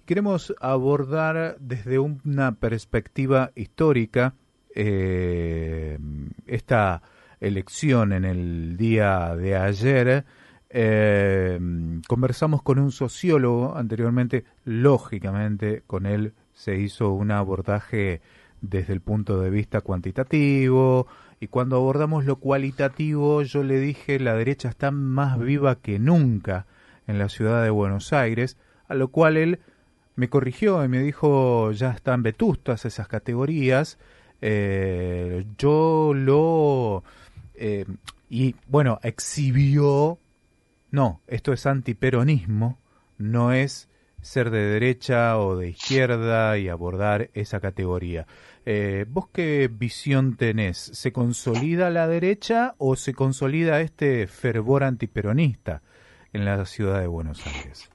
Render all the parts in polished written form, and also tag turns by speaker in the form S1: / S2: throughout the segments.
S1: queremos abordar desde una perspectiva histórica esta elección en el día de ayer. Conversamos con un sociólogo anteriormente, lógicamente con él se hizo un abordaje desde el punto de vista cuantitativo, y cuando abordamos lo cualitativo yo le dije la derecha está más viva que nunca en la ciudad de Buenos Aires, a lo cual él me corrigió y me dijo ya están vetustas esas categorías. Yo lo... y bueno, exhibió, no, esto es antiperonismo, no es ser de derecha o de izquierda y abordar esa categoría. ¿Vos qué visión tenés? ¿Se consolida la derecha o se consolida este fervor antiperonista en la ciudad de Buenos Aires?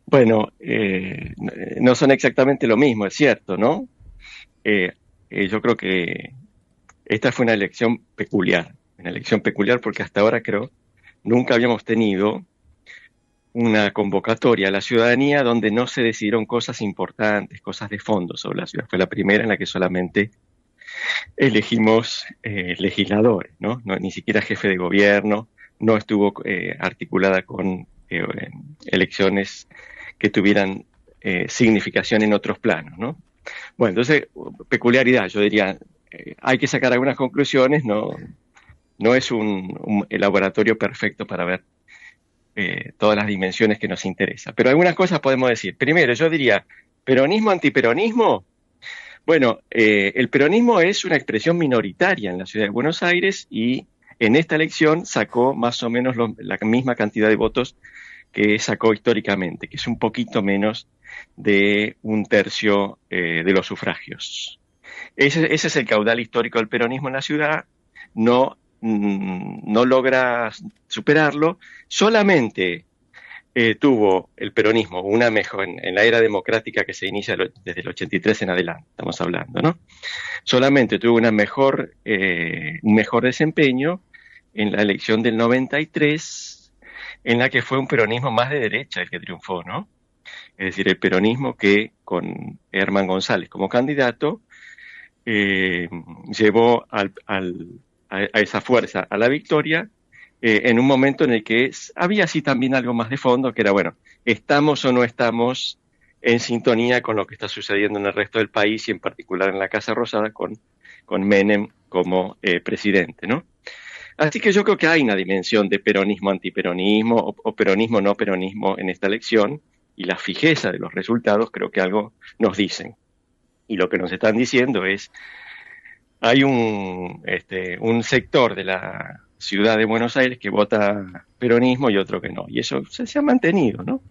S2: Bueno, no son exactamente lo mismo, es cierto, ¿no? Yo creo que esta fue una elección peculiar porque hasta ahora creo nunca habíamos tenido una convocatoria a la ciudadanía donde no se decidieron cosas importantes, cosas de fondo sobre la ciudad. Fue la primera en la que solamente elegimos legisladores, ¿no? Ni siquiera jefe de gobierno, no estuvo articulada con elecciones que tuvieran significación en otros planos, ¿no? Bueno, entonces, peculiaridad, yo diría, hay que sacar algunas conclusiones, no es un laboratorio perfecto para ver todas las dimensiones que nos interesan, pero algunas cosas podemos decir. Primero, yo diría, peronismo, antiperonismo. Bueno, el peronismo es una expresión minoritaria en la ciudad de Buenos Aires y en esta elección sacó más o menos la misma cantidad de votos que sacó históricamente, que es un poquito menos de un tercio de los sufragios. Ese es el caudal histórico del peronismo en la ciudad, no logra superarlo, solamente tuvo el peronismo una mejor, en la era democrática que se inicia desde el 83 en adelante, estamos hablando, ¿no? Solamente tuvo un mejor desempeño en la elección del 93, en la que fue un peronismo más de derecha el que triunfó, ¿no? Es decir, el peronismo que con Herman González como candidato llevó a esa fuerza a la victoria en un momento en el que había sí también algo más de fondo, que era, bueno, ¿estamos o no estamos en sintonía con lo que está sucediendo en el resto del país y en particular en la Casa Rosada con Menem como presidente, ¿no? Así que yo creo que hay una dimensión de peronismo, antiperonismo o peronismo, no peronismo en esta elección, y la fijeza de los resultados creo que algo nos dicen. Y lo que nos están diciendo es, hay un sector de la ciudad de Buenos Aires que vota peronismo y otro que no, y eso se ha mantenido, ¿no?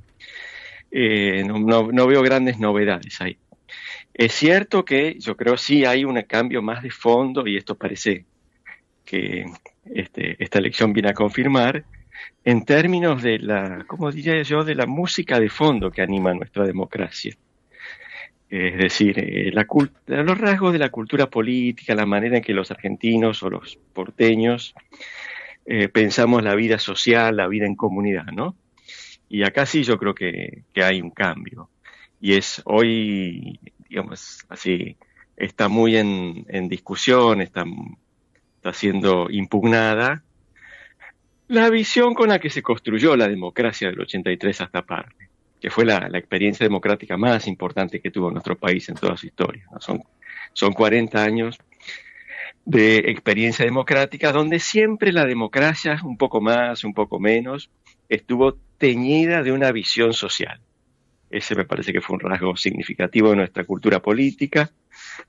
S2: No veo grandes novedades ahí. Es cierto que yo creo sí hay un cambio más de fondo, y esto parece que esta elección viene a confirmar, en términos de ¿cómo diría yo?, de la música de fondo que anima nuestra democracia. Es decir, los rasgos de la cultura política, la manera en que los argentinos o los porteños pensamos la vida social, la vida en comunidad, ¿no? Y acá sí yo creo que hay un cambio. Y es hoy, digamos así, está muy en discusión, está siendo impugnada la visión con la que se construyó la democracia del 83 hasta parte, que fue la experiencia democrática más importante que tuvo nuestro país en toda su historia, ¿no? Son 40 años de experiencia democrática donde siempre la democracia, un poco más, un poco menos, estuvo teñida de una visión social. Ese me parece que fue un rasgo significativo de nuestra cultura política,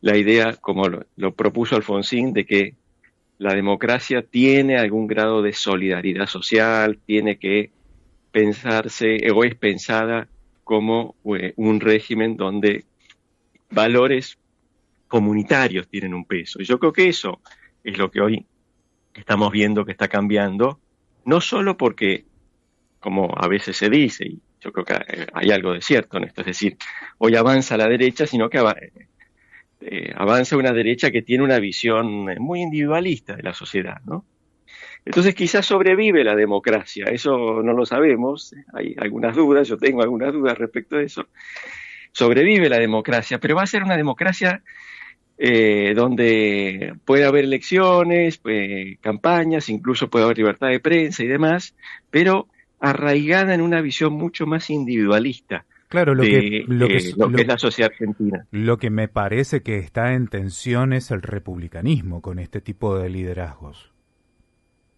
S2: la idea, como lo propuso Alfonsín, de que la democracia tiene algún grado de solidaridad social, tiene que pensarse o es pensada como un régimen donde valores comunitarios tienen un peso. Y yo creo que eso es lo que hoy estamos viendo que está cambiando, no solo porque, como a veces se dice, y yo creo que hay algo de cierto en esto, es decir, hoy avanza la derecha, sino que avanza una derecha que tiene una visión muy individualista de la sociedad, ¿no? Entonces quizás sobrevive la democracia, eso no lo sabemos, hay algunas dudas, yo tengo algunas dudas respecto a eso. Sobrevive la democracia, pero va a ser una democracia donde puede haber elecciones, campañas, incluso puede haber libertad de prensa y demás, pero arraigada en una visión mucho más individualista
S1: Claro,
S2: de lo que es la sociedad argentina.
S1: lo que me parece que está en tensión es el republicanismo con este tipo de liderazgos,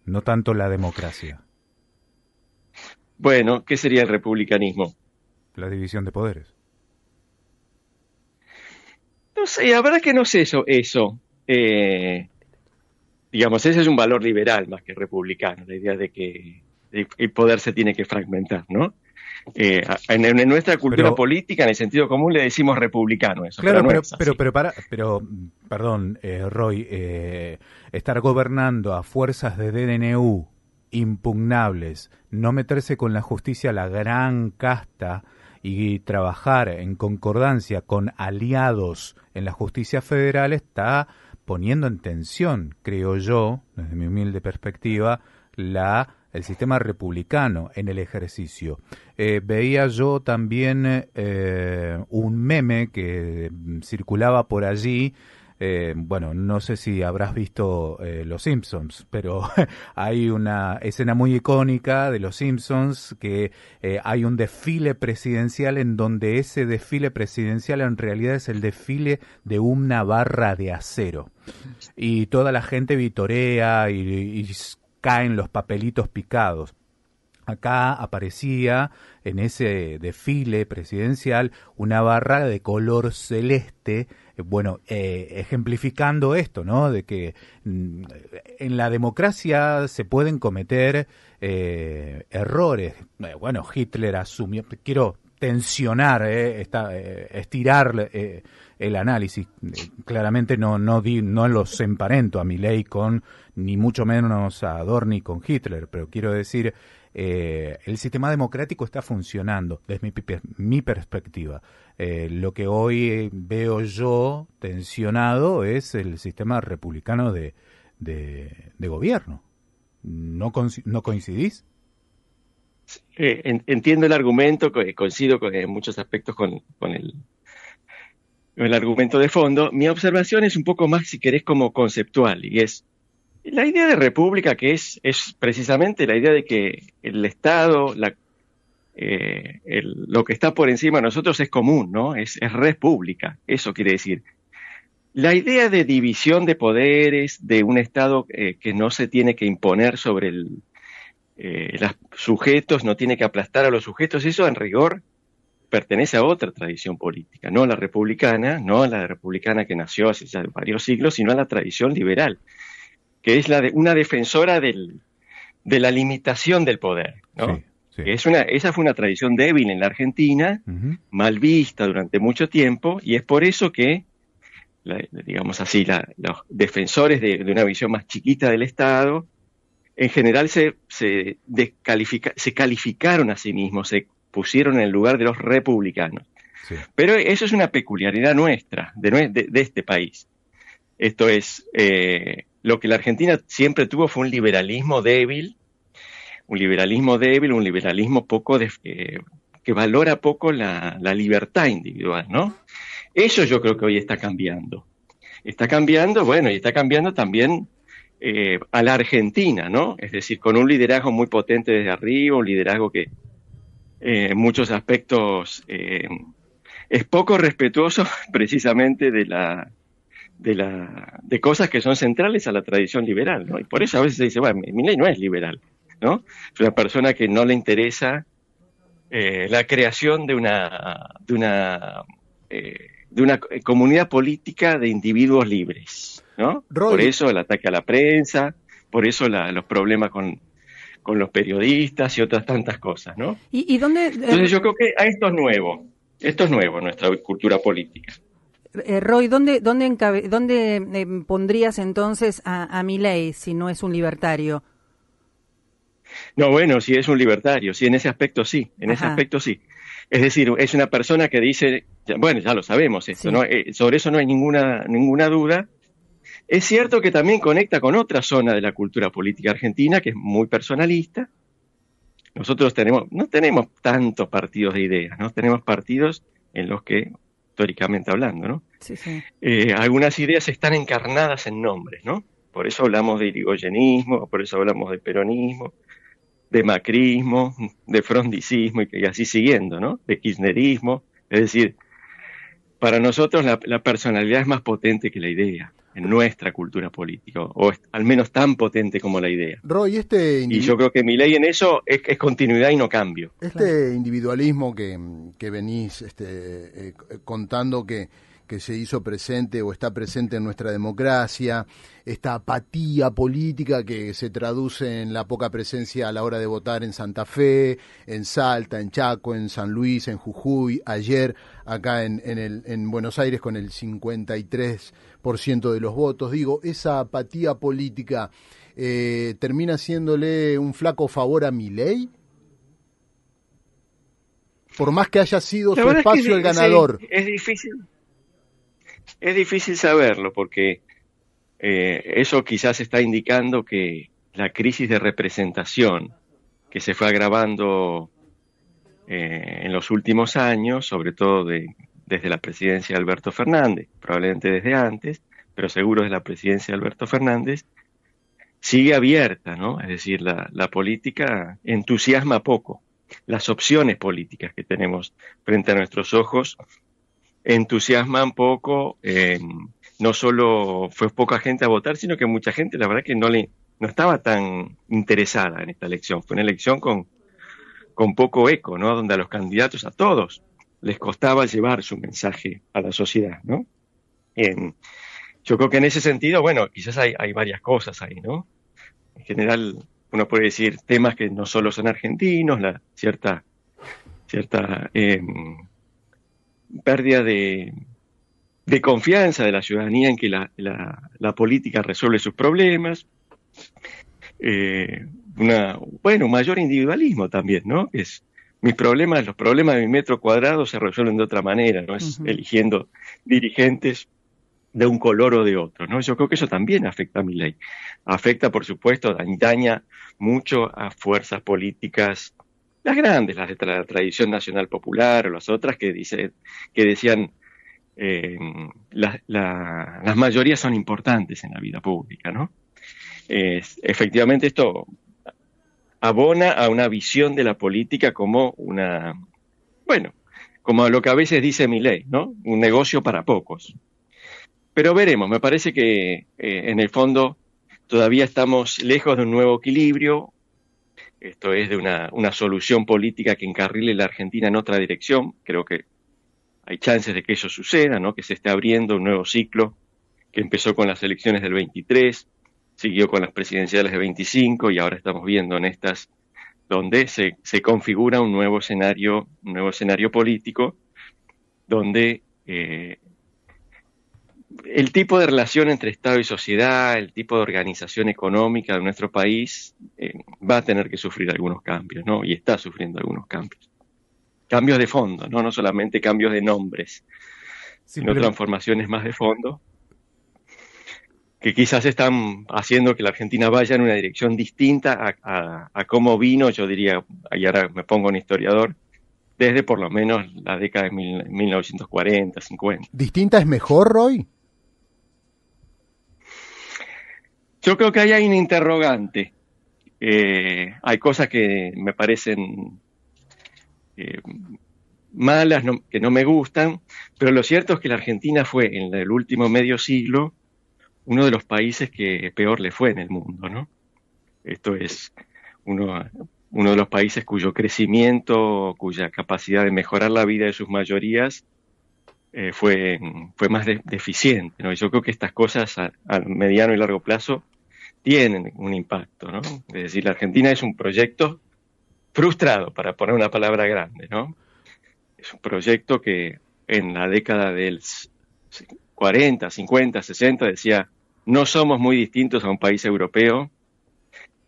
S1: no tanto la democracia,
S2: Bueno, ¿qué sería el republicanismo?
S1: la división de poderes.
S2: No sé, la verdad que no sé eso. Digamos, ese es un valor liberal más que republicano, la idea de que el poder se tiene que fragmentar, ¿no? En nuestra cultura
S1: Pero
S2: política, en el sentido común, le decimos republicano eso, pero
S1: claro,
S2: no es así.
S1: perdón, Roy, estar gobernando a fuerzas de DNU impugnables, no meterse con la justicia, la gran casta, y trabajar en concordancia con aliados en la justicia federal está poniendo en tensión, creo yo, desde mi humilde perspectiva, el sistema republicano en el ejercicio. Veía yo también un meme que circulaba por allí. Bueno, no sé si habrás visto Los Simpsons, pero hay una escena muy icónica de Los Simpsons que hay un desfile presidencial en donde ese desfile presidencial en realidad es el desfile de una barra de acero. Y toda la gente vitorea y caen los papelitos picados. Acá aparecía en ese desfile presidencial una barra de color celeste, ejemplificando esto, ¿no? De que en la democracia se pueden cometer errores. Hitler asumió, quiero tensionar, estirar el análisis. Claramente no los emparento a Milei con, ni mucho menos a Adorni con Hitler, pero quiero decir, el sistema democrático está funcionando desde mi perspectiva. Lo que hoy veo yo tensionado es el sistema republicano de gobierno. ¿No coincidís?
S2: Entiendo el argumento, coincido en muchos aspectos con el argumento de fondo. Mi observación es un poco más, si querés, como conceptual, y es la idea de república, que es precisamente la idea de que el Estado, lo que está por encima de nosotros es común, ¿no? Es república, eso quiere decir. La idea de división de poderes, de un Estado que no se tiene que imponer sobre los sujetos, no tiene que aplastar a los sujetos, eso en rigor pertenece a otra tradición política, no a la republicana que nació hace ya varios siglos, sino a la tradición liberal, que es una defensora de la limitación del poder, ¿no?
S1: Sí, sí.
S2: Esa fue una tradición débil en la Argentina, mal vista durante mucho tiempo, y es por eso que, digamos así, los defensores de una visión más chiquita del Estado, en general se calificaron a sí mismos, se pusieron en el lugar de los republicanos. Sí. Pero eso es una peculiaridad nuestra, de este país. Esto es, lo que la Argentina siempre tuvo fue un liberalismo débil, un liberalismo poco que valora poco la libertad individual, ¿no? Eso yo creo que hoy está cambiando. Está cambiando, y está cambiando también a la Argentina, ¿no? Es decir, con un liderazgo muy potente desde arriba, un liderazgo que en muchos aspectos es poco respetuoso precisamente de cosas que son centrales a la tradición liberal, ¿no? Y por eso a veces se dice, Milei no es liberal, ¿no? Es una persona que no le interesa la creación de una comunidad política de individuos libres, ¿no?
S1: Roy.
S2: Por eso el ataque a la prensa, por eso los problemas con los periodistas y otras tantas cosas, ¿no?
S3: ¿Y dónde?
S2: Entonces yo creo que esto es nuevo en nuestra cultura política.
S3: Roy, ¿dónde pondrías entonces a Milei si no es un libertario?
S2: No, si es un libertario, sí, en ese aspecto sí, Es decir, es una persona que dice, ya lo sabemos esto, sí. ¿No? Sobre eso no hay ninguna duda. Es cierto que también conecta con otra zona de la cultura política argentina, que es muy personalista. Nosotros no tenemos tantos partidos de ideas, ¿no? Tenemos partidos en los que, históricamente hablando, ¿no?
S3: Sí, sí.
S2: Algunas ideas están encarnadas en nombres, ¿no? Por eso hablamos de irigoyenismo, por eso hablamos de peronismo, de macrismo, de frondicismo y así siguiendo, ¿no? De kirchnerismo. Es decir, para nosotros la personalidad es más potente que la idea en nuestra cultura política, o al menos tan potente como la idea.
S4: Roy,
S2: Y yo creo que Milei en eso es continuidad y no cambio.
S4: Este individualismo que venís contando que se hizo presente o está presente en nuestra democracia, esta apatía política que se traduce en la poca presencia a la hora de votar en Santa Fe, en Salta, en Chaco, en San Luis, en Jujuy, ayer acá en Buenos Aires con el 53% de los votos. Digo, esa apatía política termina haciéndole un flaco favor a Milei, por más que haya sido su espacio el ganador.
S2: Sí, es difícil saberlo, porque eso quizás está indicando que la crisis de representación que se fue agravando en los últimos años, sobre todo desde la presidencia de Alberto Fernández, probablemente desde antes, pero seguro desde la presidencia de Alberto Fernández, sigue abierta, ¿no? Es decir, la política entusiasma poco. Las opciones políticas que tenemos frente a nuestros ojos entusiasman poco. No solo fue poca gente a votar, sino que mucha gente, la verdad, que no estaba tan interesada en esta elección. Fue una elección con poco eco, ¿no? Donde a los candidatos, a todos, les costaba llevar su mensaje a la sociedad, ¿no? Yo creo que en ese sentido, bueno, quizás hay varias cosas ahí, ¿no? En general, uno puede decir temas que no solo son argentinos, la cierta pérdida de confianza de la ciudadanía en que la política resuelve sus problemas, un mayor individualismo también, ¿no? Los problemas de mi metro cuadrado se resuelven de otra manera, no es eligiendo dirigentes de un color o de otro, ¿no? Yo creo que eso también afecta a Milei. Afecta, por supuesto, daña mucho a fuerzas políticas, las grandes, las de la tradición nacional popular, o las otras que decían las mayorías son importantes en la vida pública, ¿no? Efectivamente, esto abona a una visión de la política como como lo que a veces dice Milei, ¿no? Un negocio para pocos. Pero veremos, me parece que en el fondo todavía estamos lejos de un nuevo equilibrio, esto es de una solución política que encarrile la Argentina en otra dirección. Creo que hay chances de que eso suceda, ¿no? Que se esté abriendo un nuevo ciclo que empezó con las elecciones del 23, siguió con las presidenciales del 25 y ahora estamos viendo en estas donde se configura un nuevo escenario político donde el tipo de relación entre Estado y sociedad, el tipo de organización económica de nuestro país va a tener que sufrir algunos cambios, ¿no? Y está sufriendo algunos cambios. Cambios de fondo, no solamente cambios de nombres, sino transformaciones más de fondo, que quizás están haciendo que la Argentina vaya en una dirección distinta a cómo vino, yo diría, y ahora me pongo un historiador, desde por lo menos la década de 1940, 50.
S4: ¿Distinta es mejor, Roy?
S2: Yo creo que ahí hay un interrogante. Hay cosas que me parecen malas, que no me gustan, pero lo cierto es que la Argentina fue en el último medio siglo uno de los países que peor le fue en el mundo, ¿no? Esto es uno de los países cuyo crecimiento, cuya capacidad de mejorar la vida de sus mayorías fue más deficiente, ¿no? Y yo creo que estas cosas a mediano y largo plazo tienen un impacto, ¿no? Es decir, la Argentina es un proyecto frustrado, para poner una palabra grande, ¿no? Es un proyecto que en la década del 40, 50, 60 decía, no somos muy distintos a un país europeo,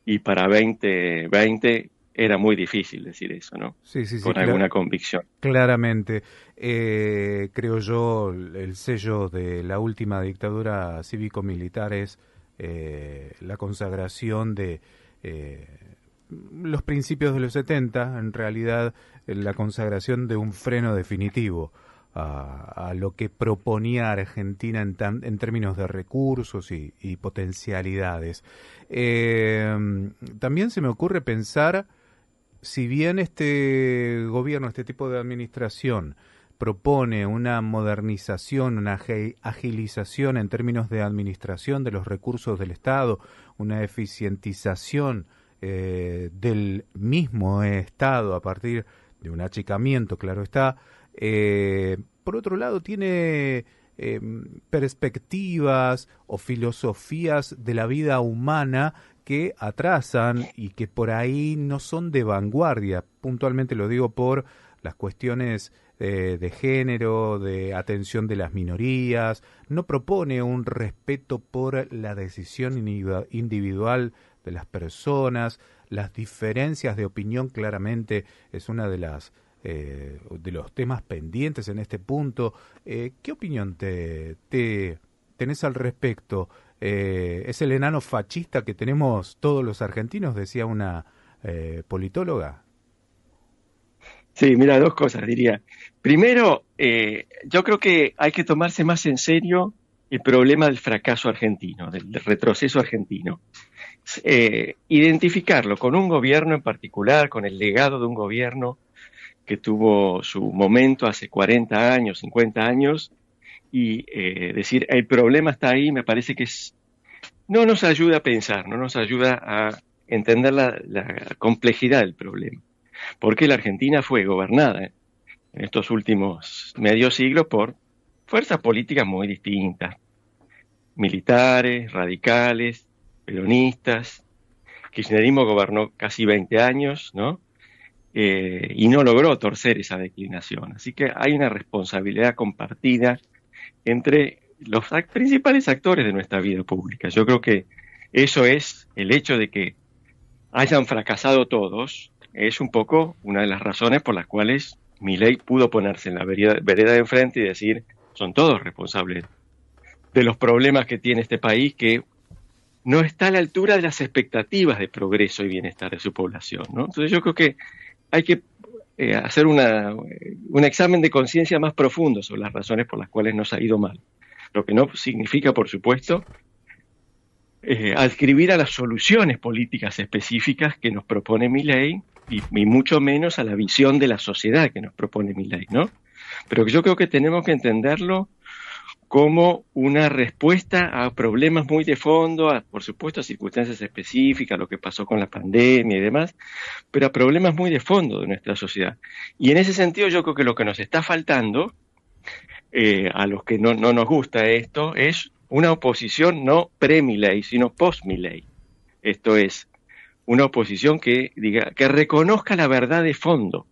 S2: y para 2020 era muy difícil decir eso, ¿no?
S1: Sí, sí, sí,
S2: Con alguna convicción.
S1: claramente. Creo yo, el sello de la última dictadura cívico-militar es la consagración de los principios de los 70, en realidad la consagración de un freno definitivo a lo que proponía Argentina en términos de recursos y potencialidades. También se me ocurre pensar, si bien este gobierno, este tipo de administración, propone una modernización, una agilización en términos de administración de los recursos del Estado, una eficientización del mismo Estado a partir de un achicamiento, claro está. Por otro lado, tiene perspectivas o filosofías de la vida humana que atrasan y que por ahí no son de vanguardia. Puntualmente lo digo por las cuestiones de género, de atención de las minorías. No propone un respeto por la decisión individual de las personas. Las diferencias de opinión claramente es una de los temas pendientes en este punto. ¿Qué opinión tenés al respecto? ¿Es el enano fascista que tenemos todos los argentinos?, decía una politóloga.
S2: Sí, mira, dos cosas diría. Primero, yo creo que hay que tomarse más en serio el problema del fracaso argentino, del retroceso argentino. Identificarlo con un gobierno en particular, con el legado de un gobierno que tuvo su momento hace 40 años, 50 años, y decir, el problema está ahí, me parece que no nos ayuda a pensar, no nos ayuda a entender la complejidad del problema. Porque la Argentina fue gobernada en estos últimos medio siglo por fuerzas políticas muy distintas, militares, radicales, peronistas. Kirchnerismo gobernó casi 20 años, ¿no? Y no logró torcer esa declinación. Así que hay una responsabilidad compartida entre los principales actores de nuestra vida pública. Yo creo que eso es el hecho de que hayan fracasado todos, es un poco una de las razones por las cuales Milei pudo ponerse en la vereda de enfrente y decir, son todos responsables de los problemas que tiene este país, que no está a la altura de las expectativas de progreso y bienestar de su población, ¿no? Entonces yo creo que hay que hacer un examen de conciencia más profundo sobre las razones por las cuales nos ha ido mal. Lo que no significa, por supuesto, adscribir a las soluciones políticas específicas que nos propone Milei y mucho menos a la visión de la sociedad que nos propone Milei, ¿no? Pero yo creo que tenemos que entenderlo como una respuesta a problemas muy de fondo, por supuesto a circunstancias específicas, lo que pasó con la pandemia y demás, pero a problemas muy de fondo de nuestra sociedad. Y en ese sentido yo creo que lo que nos está faltando, a los que no nos gusta esto, es una oposición no pre-Milei, sino post-Milei. Esto es, una oposición que reconozca la verdad de fondo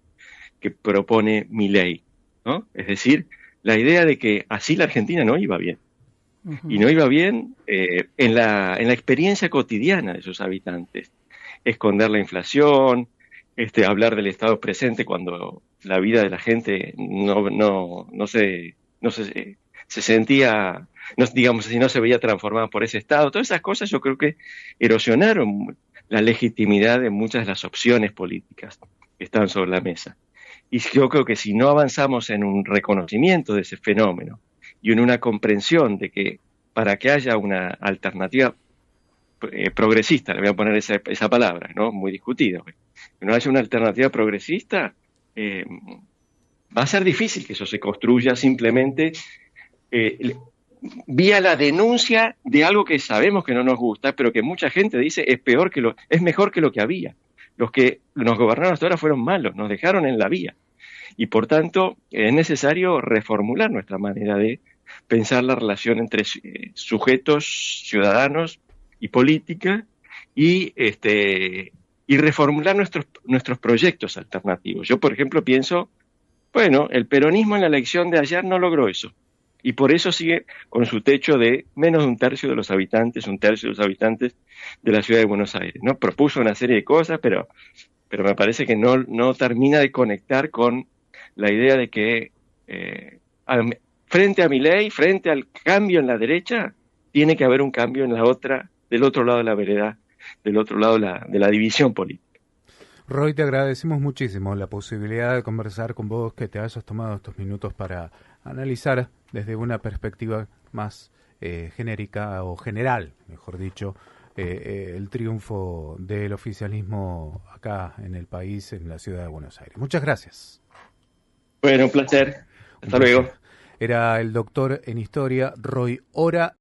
S2: que propone Milei, ¿no? Es decir, la idea de que así la Argentina no iba bien. Y no iba bien en la experiencia cotidiana de sus habitantes. Esconder la inflación, hablar del Estado presente cuando la vida de la gente no se sentía, digamos así, no se veía transformada por ese Estado. Todas esas cosas yo creo que erosionaron la legitimidad de muchas de las opciones políticas que están sobre la mesa. Y yo creo que si no avanzamos en un reconocimiento de ese fenómeno y en una comprensión de que para que haya una alternativa progresista, le voy a poner esa palabra, ¿no? Muy discutida, que no haya una alternativa progresista, va a ser difícil que eso se construya simplemente vía la denuncia de algo que sabemos que no nos gusta, pero que mucha gente dice es mejor que lo que había. Los que nos gobernaron hasta ahora fueron malos, nos dejaron en la vía. Y por tanto, es necesario reformular nuestra manera de pensar la relación entre sujetos, ciudadanos y política, y reformular nuestros proyectos alternativos. Yo, por ejemplo, pienso, bueno, el peronismo en la elección de ayer no logró eso. Y por eso sigue con su techo de menos de un tercio de los habitantes de la ciudad de Buenos Aires, ¿no? Propuso una serie de cosas, pero pero me parece que no termina de conectar con la idea de que frente a Milei, frente al cambio en la derecha, tiene que haber un cambio en la otra, del otro lado de la vereda, del otro lado de la división política.
S1: Roy, te agradecemos muchísimo la posibilidad de conversar con vos, que te hayas tomado estos minutos para analizar desde una perspectiva más genérica o general, mejor dicho, el triunfo del oficialismo acá en el país, en la ciudad de Buenos Aires. Muchas gracias.
S2: Bueno, un placer. Hasta luego.
S1: Era el doctor en historia Roy Hora.